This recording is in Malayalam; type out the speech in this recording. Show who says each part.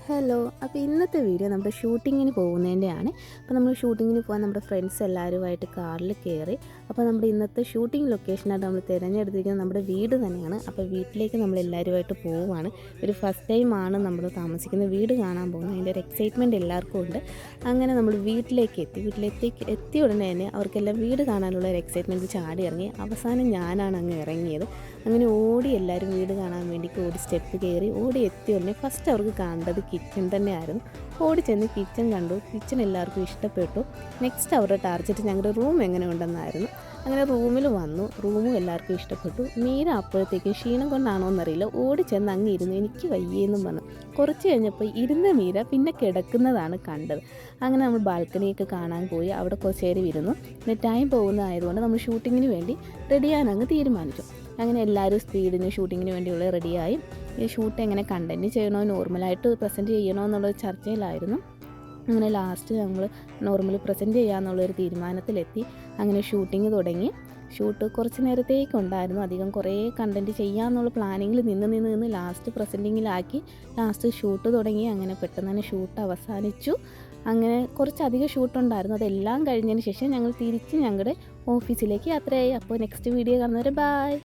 Speaker 1: ഹലോ. അപ്പോൾ ഇന്നത്തെ വീഡിയോ നമ്മുടെ ഷൂട്ടിങ്ങിന് പോകുന്നതിൻ്റെയാണ്. അപ്പോൾ നമ്മൾ ഷൂട്ടിങ്ങിന് പോകാൻ നമ്മുടെ ഫ്രണ്ട്സ് എല്ലാവരുമായിട്ട് കാറിൽ കയറി. അപ്പോൾ നമ്മുടെ ഇന്നത്തെ ഷൂട്ടിംഗ് ലൊക്കേഷനായിട്ട് നമ്മൾ തിരഞ്ഞെടുത്തിരിക്കുന്നത് നമ്മുടെ വീട് തന്നെയാണ്. അപ്പോൾ വീട്ടിലേക്ക് നമ്മൾ എല്ലാവരുമായിട്ട് പോവുകയാണ്. ഒരു ഫസ്റ്റ് ടൈമാണ് നമ്മൾ താമസിക്കുന്ന വീട് കാണാൻ പോകുന്നത്. അതിൻ്റെ ഒരു എക്സൈറ്റ്മെൻറ്റ് എല്ലാവർക്കും ഉണ്ട്. അങ്ങനെ നമ്മൾ വീട്ടിലേക്ക് എത്തിയ ഉടനെ തന്നെ അവർക്കെല്ലാം വീട് കാണാനുള്ള ഒരു എക്സൈറ്റ്മെൻറ്റ് ചാടി ഇറങ്ങി. അവസാനം ഞാനാണ് അങ്ങ് ഇറങ്ങിയത്. അങ്ങനെ ഓടി എല്ലാവരും വീട് കാണാൻ വേണ്ടി ഓടി സ്റ്റെപ്പ് കയറി ഓടി എത്തിയ ഉടനെ ഫസ്റ്റ് അവർക്ക് കാണേണ്ടത് കിച്ചൺ തന്നെയായിരുന്നു. ഓടി ചെന്ന് കിച്ചൺ കണ്ടു. കിച്ചൺ എല്ലാവർക്കും ഇഷ്ടപ്പെട്ടു. നെക്സ്റ്റ് അവരുടെ ടാർഗറ്റ് ഞങ്ങളുടെ റൂം എങ്ങനെ ഉണ്ടെന്നായിരുന്നു. അങ്ങനെ റൂമിൽ വന്നു. റൂമും എല്ലാവർക്കും ഇഷ്ടപ്പെട്ടു. മീര അപ്പോഴത്തേക്ക് ക്ഷീണം കൊണ്ടാണോ എന്നറിയില്ല ഓടി ചെന്ന് അങ്ങ് ഇരുന്നു. എനിക്ക് വയ്യെന്നും പറഞ്ഞു. കുറച്ച് കഴിഞ്ഞപ്പോൾ ഇരുന്ന മീര പിന്നെ കിടക്കുന്നതാണ് കണ്ടത്. അങ്ങനെ നമ്മൾ ബാൽക്കണിയൊക്കെ കാണാൻ പോയി. അവിടെ കുറച്ച് നേരം ഇരുന്നു. പിന്നെ ടൈം പോകുന്നതായതുകൊണ്ട് നമ്മൾ ഷൂട്ടിങ്ങിന് വേണ്ടി റെഡിയാകാൻ അങ്ങ് തീരുമാനിച്ചു. അങ്ങനെ എല്ലാവരും സ്പീഡിന് ഷൂട്ടിങ്ങിന് വേണ്ടിയുള്ള റെഡിയായി. ഈ ഷൂട്ട് എങ്ങനെ കണ്ടൻറ്റ് ചെയ്യണോ നോർമലായിട്ട് പ്രസൻറ്റ് ചെയ്യണോ എന്നുള്ളൊരു ചർച്ചയിലായിരുന്നു. അങ്ങനെ ലാസ്റ്റ് നമ്മൾ നോർമലി പ്രസൻറ്റ് ചെയ്യാമെന്നുള്ളൊരു തീരുമാനത്തിലെത്തി. അങ്ങനെ ഷൂട്ടിങ് തുടങ്ങി. ഷൂട്ട് കുറച്ച് നേരത്തേക്കുണ്ടായിരുന്നു. അധികം കുറേ കണ്ടൻറ്റ് ചെയ്യാമെന്നുള്ള പ്ലാനിങ്ങിൽ നിന്ന് ലാസ്റ്റ് പ്രസൻറ്റിങ്ങിലാക്കി. ലാസ്റ്റ് ഷൂട്ട് തുടങ്ങി. അങ്ങനെ പെട്ടെന്ന് തന്നെ ഷൂട്ട് അവസാനിച്ചു. അങ്ങനെ കുറച്ചധികം ഷൂട്ടുണ്ടായിരുന്നു. അതെല്ലാം കഴിഞ്ഞതിന് ശേഷം ഞങ്ങൾ തിരിച്ച് ഞങ്ങളുടെ ഓഫീസിലേക്ക് യാത്രയായി. അപ്പോൾ നെക്സ്റ്റ് വീഡിയോ കാണുന്നവരെ ബൈ.